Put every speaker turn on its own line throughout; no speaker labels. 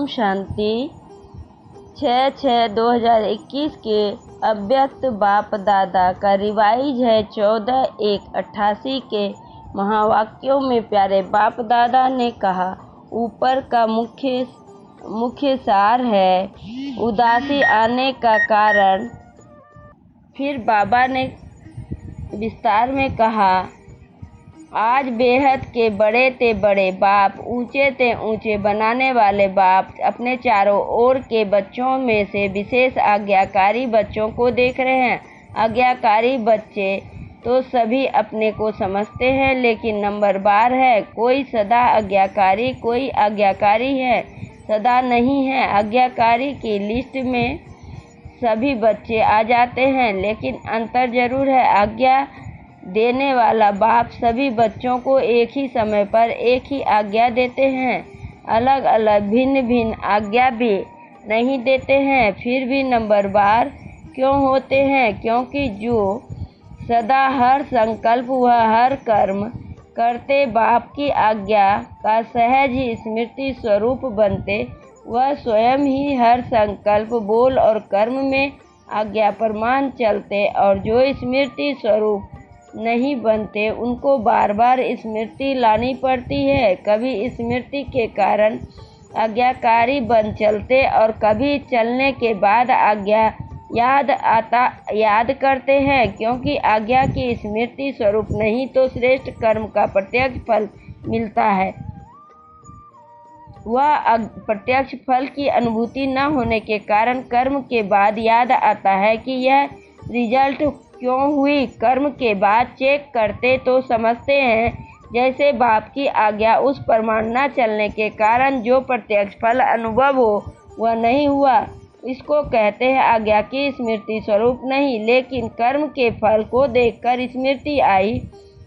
शांति 6/6/2021 के अव्यक्त बाप दादा का रिवाइज है 14/1/88 के महावाक्यों में प्यारे बाप दादा ने कहा, ऊपर का मुख्य सार है उदासी आने का कारण। फिर बाबा ने विस्तार में कहा, आज बेहद के बड़े ते बड़े बाप, ऊंचे ते ऊंचे बनाने वाले बाप अपने चारों ओर के बच्चों में से विशेष आज्ञाकारी बच्चों को देख रहे हैं। आज्ञाकारी बच्चे तो सभी अपने को समझते हैं, लेकिन नंबरवार है, कोई सदा आज्ञाकारी, कोई आज्ञाकारी है, सदा नहीं है। आज्ञाकारी की लिस्ट में सभी बच्चे आ जाते हैं, लेकिन अंतर जरूर है। आज्ञा देने वाला बाप सभी बच्चों को एक ही समय पर एक ही आज्ञा देते हैं, अलग अलग भिन्न भिन्न आज्ञा भी नहीं देते हैं। फिर भी नंबरवार क्यों होते हैं? क्योंकि जो सदा हर संकल्प व हर कर्म करते बाप की आज्ञा का सहज ही स्मृति स्वरूप बनते, वह स्वयं ही हर संकल्प, बोल और कर्म में आज्ञा प्रमाण चलते, और जो स्मृति स्वरूप नहीं बनते उनको बार बार स्मृति लानी पड़ती है। कभी स्मृति के कारण आज्ञाकारी बन चलते और कभी चलने के बाद आज्ञा याद करते हैं, क्योंकि आज्ञा की स्मृति स्वरूप नहीं तो श्रेष्ठ कर्म का प्रत्यक्ष फल मिलता है। वह प्रत्यक्ष फल की अनुभूति न होने के कारण कर्म के बाद याद आता है कि यह रिजल्ट क्यों हुई। कर्म के बाद चेक करते तो समझते हैं जैसे बाप की आज्ञा उस प्रमाण न चलने के कारण जो प्रत्यक्ष फल अनुभव हो वह नहीं हुआ। इसको कहते हैं आज्ञा की स्मृति स्वरूप नहीं। लेकिन कर्म के फल को देखकर स्मृति आई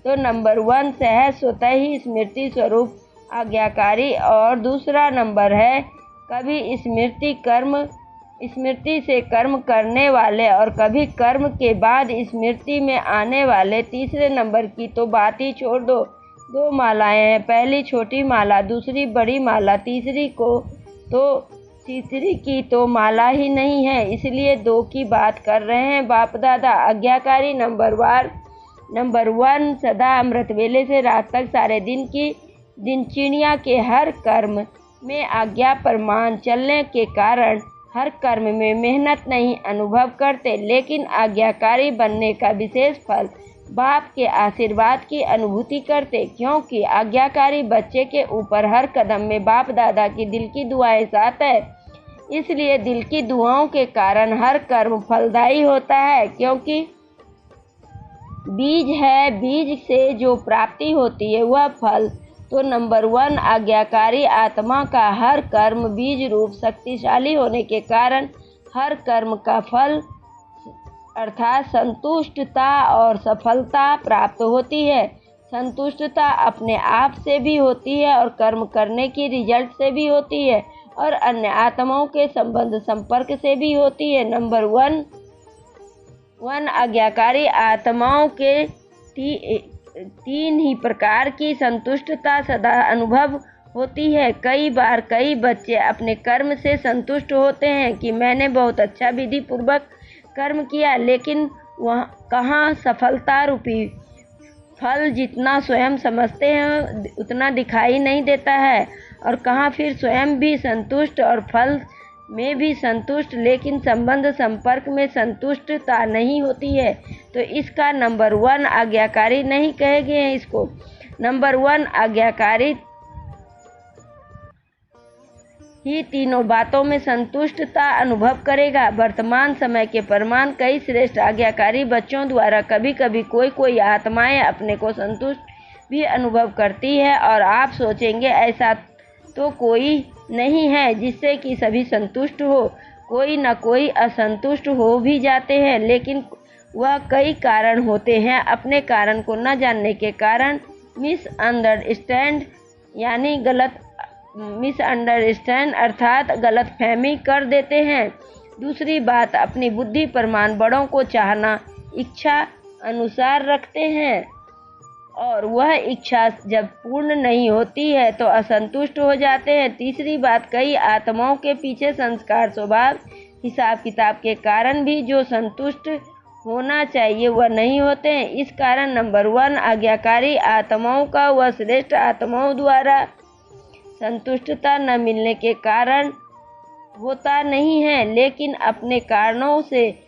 तो नंबर 1 सहज स्वतः ही स्मृति स्वरूप आज्ञाकारी, और दूसरा नंबर है कभी स्मृति से कर्म करने वाले और कभी कर्म के बाद स्मृति में आने वाले। तीसरे नंबर की तो बात ही छोड़ दो। 2 मालाएं हैं, पहली छोटी माला, दूसरी बड़ी माला, तीसरी की तो माला ही नहीं है, इसलिए 2 की बात कर रहे हैं बाप दादा। आज्ञाकारी नंबर 1 सदा अमृत वेले से रात तक सारे दिन की दिनचर्या के हर कर्म में आज्ञा प्रमाण चलने के कारण हर कर्म में मेहनत नहीं अनुभव करते, लेकिन आज्ञाकारी बनने का विशेष फल बाप के आशीर्वाद की अनुभूति करते, क्योंकि आज्ञाकारी बच्चे के ऊपर हर कदम में बाप दादा की दिल की दुआएं साथ है। इसलिए दिल की दुआओं के कारण हर कर्म फलदायी होता है, क्योंकि बीज है, बीज से जो प्राप्ति होती है वह फल। तो नंबर 1 आज्ञाकारी आत्मा का हर कर्म बीज रूप शक्तिशाली होने के कारण हर कर्म का फल अर्थात संतुष्टता और सफलता प्राप्त होती है। संतुष्टता अपने आप से भी होती है और कर्म करने की रिजल्ट से भी होती है, और अन्य आत्माओं के संबंध संपर्क से भी होती है। नंबर 1 आज्ञाकारी आत्माओं के 3 ही प्रकार की संतुष्टता सदा अनुभव होती है। कई बार कई बच्चे अपने कर्म से संतुष्ट होते हैं कि मैंने बहुत अच्छा विधि पूर्वक कर्म किया, लेकिन वह कहाँ सफलता रूपी फल जितना स्वयं समझते हैं उतना दिखाई नहीं देता है, और कहाँ फिर स्वयं भी संतुष्ट और फल में भी संतुष्ट, लेकिन संबंध संपर्क में संतुष्टता नहीं होती है। तो इसका नंबर 1 आज्ञाकारी नहीं कहेंगे हैं इसको। नंबर 1 आज्ञाकारी ही तीनों बातों में संतुष्टता अनुभव करेगा। वर्तमान समय के प्रमाण कई श्रेष्ठ आज्ञाकारी बच्चों द्वारा कभी कभी कोई आत्माएं अपने को संतुष्ट भी अनुभव करती है, और आप सोचेंगे ऐसा तो कोई नहीं है जिससे कि सभी संतुष्ट हो, कोई न कोई असंतुष्ट हो भी जाते हैं, लेकिन वह कई कारण होते हैं। अपने कारण को न जानने के कारण मिसअंडरस्टैंड अर्थात गलतफहमी कर देते हैं। दूसरी बात, अपनी बुद्धि प्रमाण बड़ों को चाहना इच्छा अनुसार रखते हैं। और वह इच्छा जब पूर्ण नहीं होती है तो असंतुष्ट हो जाते हैं। तीसरी बात, कई आत्माओं के पीछे संस्कार, स्वभाव, हिसाब किताब के कारण भी जो संतुष्ट होना चाहिए वह नहीं होते हैं। इस कारण नंबर 1, आज्ञाकारी आत्माओं का व श्रेष्ठ आत्माओं द्वारा संतुष्टता न मिलने के कारण होता नहीं है, लेकिन अपने कारणों से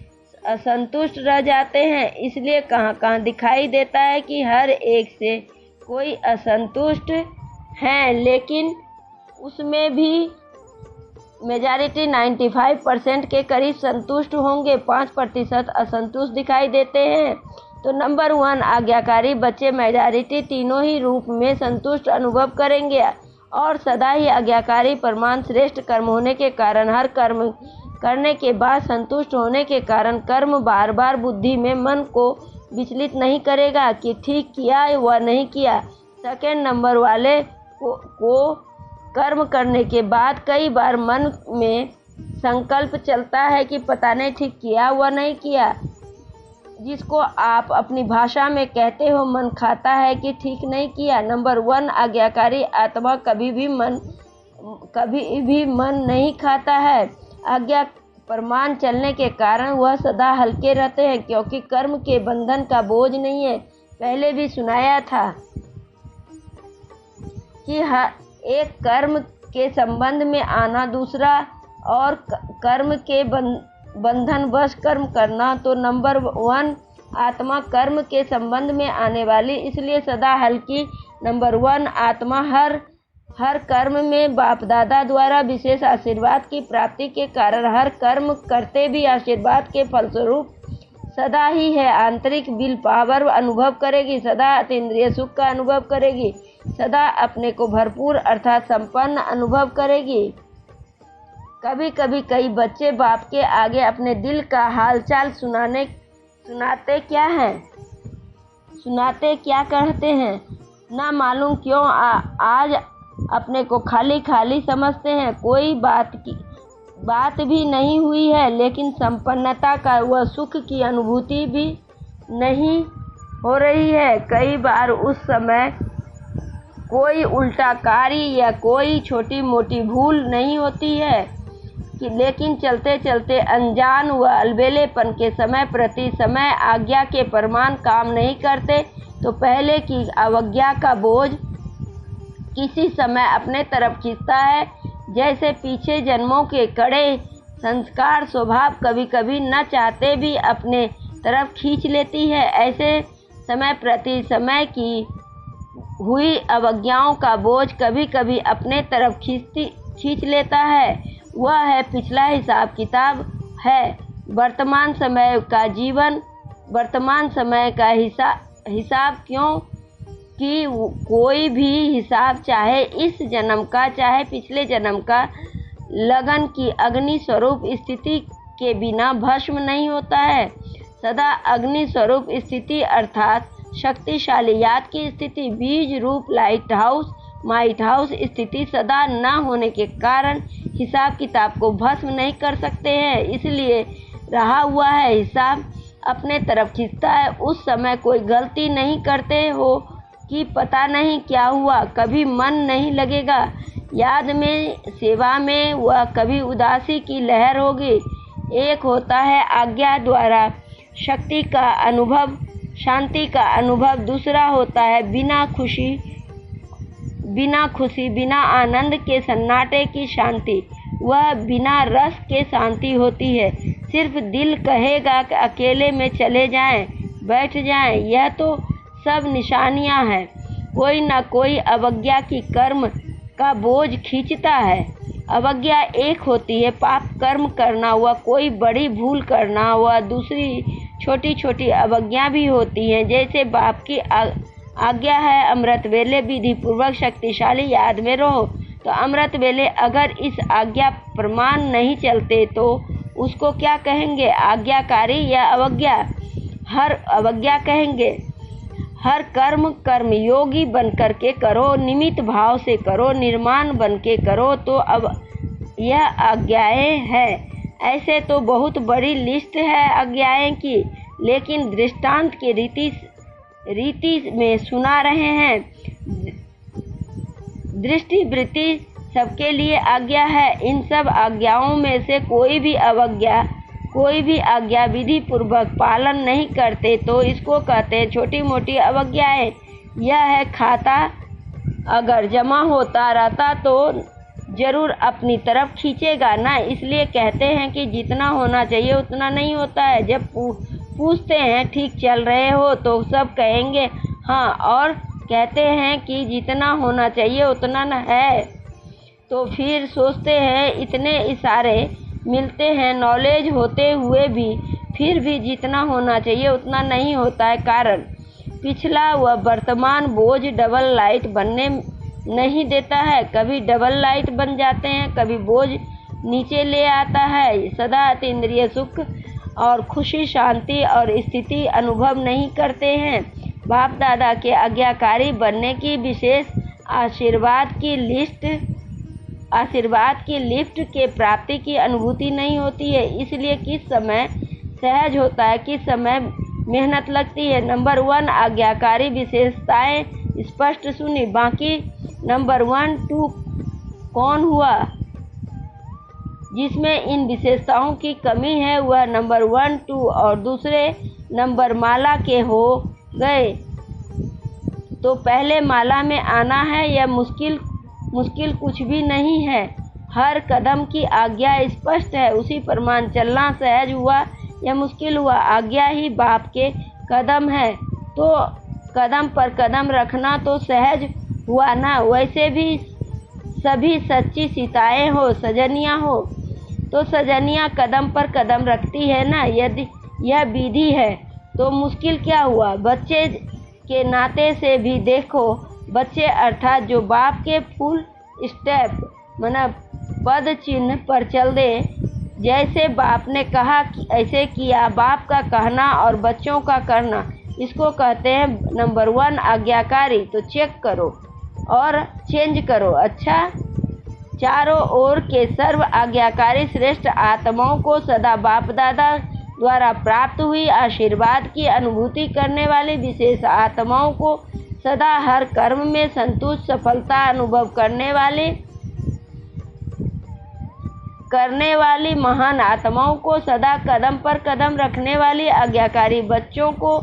असंतुष्ट रह जाते हैं। इसलिए कहाँ कहाँ दिखाई देता है कि हर एक से कोई असंतुष्ट हैं, लेकिन उसमें भी मेजॉरिटी 95% के करीब संतुष्ट होंगे, 5% असंतुष्ट दिखाई देते हैं। तो नंबर 1, आज्ञाकारी बच्चे मेजॉरिटी तीनों ही रूप में संतुष्ट अनुभव करेंगे और सदा ही आज्ञाकारी परमान श्रेष्ठ कर्म होने के कारण हर कर्म करने के बाद संतुष्ट होने के कारण कर्म बार बार बुद्धि में मन को विचलित नहीं करेगा कि ठीक किया व नहीं किया। सेकेंड नंबर वाले को कर्म करने के बाद कई बार मन में संकल्प चलता है कि पता नहीं ठीक किया व नहीं किया, जिसको आप अपनी भाषा में कहते हो मन खाता है कि ठीक नहीं किया। नंबर 1, आज्ञाकारी आत्मा कभी भी मन नहीं खाता है। आज्ञा प्रमाण चलने के कारण वह सदा हल्के रहते हैं, क्योंकि कर्म के बंधन का बोझ नहीं है। पहले भी सुनाया था कि एक कर्म के संबंध में आना, दूसरा और कर्म के बंधन वश कर्म करना। तो नंबर 1, आत्मा कर्म के संबंध में आने वाली, इसलिए सदा हल्की। नंबर 1, आत्मा हर कर्म में बाप दादा द्वारा विशेष आशीर्वाद की प्राप्ति के कारण हर कर्म करते भी आशीर्वाद के फलस्वरूप सदा ही है। आंतरिक विल पावर अनुभव करेगी, सदा अतीन्द्रिय सुख का अनुभव करेगी, सदा अपने को भरपूर अर्थात संपन्न अनुभव करेगी। कभी कभी कई बच्चे बाप के आगे अपने दिल का हालचाल सुनाते क्या कहते हैं, ना मालूम क्यों आज अपने को खाली खाली समझते हैं। कोई बात भी नहीं हुई है, लेकिन संपन्नता का वह सुख की अनुभूति भी नहीं हो रही है। कई बार उस समय कोई उल्टा कार्य या कोई छोटी मोटी भूल नहीं होती है लेकिन चलते चलते अनजान व अलबेलेपन के समय प्रति समय आज्ञा के प्रमाण काम नहीं करते, तो पहले की अवज्ञा का बोझ किसी समय अपने तरफ खींचता है। जैसे पीछे जन्मों के कड़े संस्कार स्वभाव कभी कभी न चाहते भी अपने तरफ खींच लेती है। ऐसे समय प्रति समय की हुई अवज्ञाओं का बोझ कभी कभी अपने तरफ खींच लेता है। वह है पिछला हिसाब किताब है वर्तमान समय का जीवन, वर्तमान समय का हिसाब क्यों कि कोई भी हिसाब चाहे इस जन्म का चाहे पिछले जन्म का लगन की अग्नि स्वरूप स्थिति के बिना भस्म नहीं होता है। सदा अग्नि स्वरूप स्थिति अर्थात शक्तिशाली याद की स्थिति, बीज रूप लाइट हाउस स्थिति सदा न होने के कारण हिसाब किताब को भस्म नहीं कर सकते हैं। इसलिए रहा हुआ है हिसाब अपने तरफ खींचता है। उस समय कोई गलती नहीं करते हो कि पता नहीं क्या हुआ, कभी मन नहीं लगेगा याद में, सेवा में, वह कभी उदासी की लहर होगी। एक होता है आज्ञा द्वारा शक्ति का अनुभव, शांति का अनुभव, दूसरा होता है बिना खुशी बिना आनंद के सन्नाटे की शांति। वह बिना रस के शांति होती है। सिर्फ दिल कहेगा कि अकेले में चले जाएं, बैठ जाएं, यह तो सब निशानियां हैं। कोई ना कोई अवज्ञा की कर्म का बोझ खींचता है। अवज्ञा एक होती है पाप कर्म करना, वह कोई बड़ी भूल करना, वह दूसरी छोटी छोटी अवज्ञा भी होती हैं। जैसे बाप की आज्ञा है अमृत वेले विधि पूर्वक शक्तिशाली याद में रहो, तो अमृत वेले अगर इस आज्ञा प्रमाण नहीं चलते तो उसको क्या कहेंगे, आज्ञाकारी या अवज्ञा? अवज्ञा कहेंगे। हर कर्म योगी बन कर के करो, निमित्त भाव से करो, निर्माण बन के करो, तो अब यह आज्ञाएं हैं। ऐसे तो बहुत बड़ी लिस्ट है आज्ञाएं की, लेकिन दृष्टांत की रीति रीति में सुना रहे हैं। दृष्टि वृत्ति सबके लिए आज्ञा है। इन सब आज्ञाओं में से कोई भी आज्ञा विधि पूर्वक पालन नहीं करते तो इसको कहते हैं छोटी मोटी अवज्ञाएं। यह है खाता अगर जमा होता रहता तो जरूर अपनी तरफ खींचेगा ना, इसलिए कहते हैं कि जितना होना चाहिए उतना नहीं होता है। जब पूछते हैं ठीक चल रहे हो तो सब कहेंगे हाँ, और कहते हैं कि जितना होना चाहिए उतना न है तो फिर सोचते हैं इतने इशारे मिलते हैं नॉलेज होते हुए भी फिर भी जितना होना चाहिए उतना नहीं होता है। कारण पिछला व वर्तमान बोझ डबल लाइट बनने नहीं देता है। कभी डबल लाइट बन जाते हैं, कभी बोझ नीचे ले आता है। सदा अतीन्द्रिय सुख और खुशी शांति और स्थिति अनुभव नहीं करते हैं। बाप दादा के आज्ञाकारी बनने की विशेष आशीर्वाद की लिफ्ट के प्राप्ति की अनुभूति नहीं होती है। इसलिए किस समय सहज होता है, किस समय मेहनत लगती है। नंबर 1 आज्ञाकारी विशेषताएं स्पष्ट सुनी। बाकी नंबर 1, 2 कौन हुआ जिसमें इन विशेषताओं की कमी है, वह नंबर 1, 2 और दूसरे नंबर माला के हो गए तो पहले माला में आना है। यह मुश्किल कुछ भी नहीं है। हर कदम की आज्ञा स्पष्ट है, उसी प्रमाण चलना सहज हुआ या मुश्किल हुआ। आज्ञा ही बाप के कदम है तो कदम पर कदम रखना तो सहज हुआ ना। वैसे भी सभी सच्ची सीताएं हो, सजनियां हो तो सजनियां कदम पर कदम रखती है ना। यदि यह विधि है तो मुश्किल क्या हुआ। बच्चे के नाते से भी देखो, बच्चे अर्थात जो बाप के फुल स्टेप मतलब पद चिन्ह पर चल दे, जैसे बाप ने कहा ऐसे किया। बाप का कहना और बच्चों का करना, इसको कहते हैं नंबर 1 आज्ञाकारी। तो चेक करो और चेंज करो। अच्छा, चारों ओर के सर्व आज्ञाकारी श्रेष्ठ आत्माओं को सदा बाप दादा द्वारा प्राप्त हुई आशीर्वाद की अनुभूति करने वाली विशेष आत्माओं को सदा हर कर्म में संतुष्ट सफलता अनुभव करने वाली महान आत्माओं को सदा कदम पर कदम रखने वाली आज्ञाकारी बच्चों को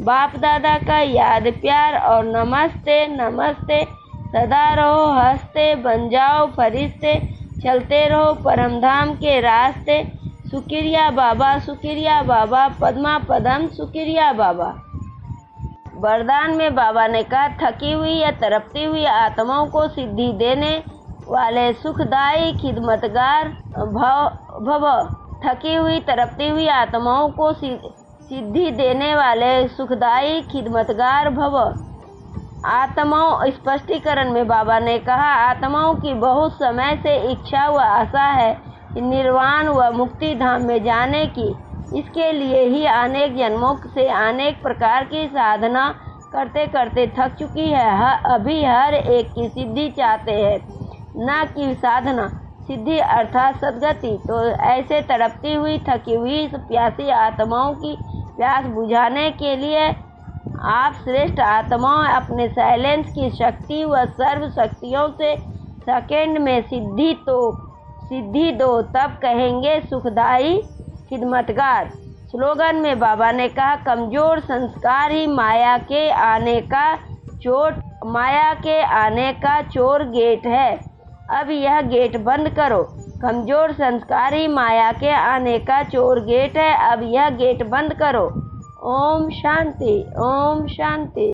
बाप दादा का याद प्यार और नमस्ते नमस्ते। सदा रहो हंसते, बन जाओ फरिश्ते, चलते रहो परमधाम के रास्ते। शुक्रिया बाबा, पद्मा पदम शुक्रिया बाबा। वरदान में बाबा ने कहा थकी हुई या तड़पती हुई आत्माओं को सिद्धि देने वाले सुखदायी खिदमतगार भव। थकी हुई तड़पती हुई आत्माओं को सिद्धि देने वाले सुखदायी खिदमतगार भव। आत्माओं स्पष्टीकरण में बाबा ने कहा आत्माओं की बहुत समय से इच्छा व आशा है कि निर्वाण व मुक्ति धाम में जाने की। इसके लिए ही अनेक जन्मों से अनेक प्रकार की साधना करते करते थक चुकी है। अभी हर एक की सिद्धि चाहते हैं, न कि साधना। सिद्धि अर्थात सद्गति। तो ऐसे तड़पती हुई थकी हुई प्यासी आत्माओं की प्यास बुझाने के लिए आप श्रेष्ठ आत्माओं अपने साइलेंस की शक्ति व सर्व शक्तियों से सेकंड में सिद्धि दो, तब कहेंगे सुखदायी खिदमतगार। स्लोगन में बाबा ने कहा कमजोर संस्कार ही माया के आने का चोर गेट है। अब यह गेट बंद करो। कमजोर संस्कार ही माया के आने का चोर गेट है। अब यह गेट बंद करो। ओम शांति, ओम शांति।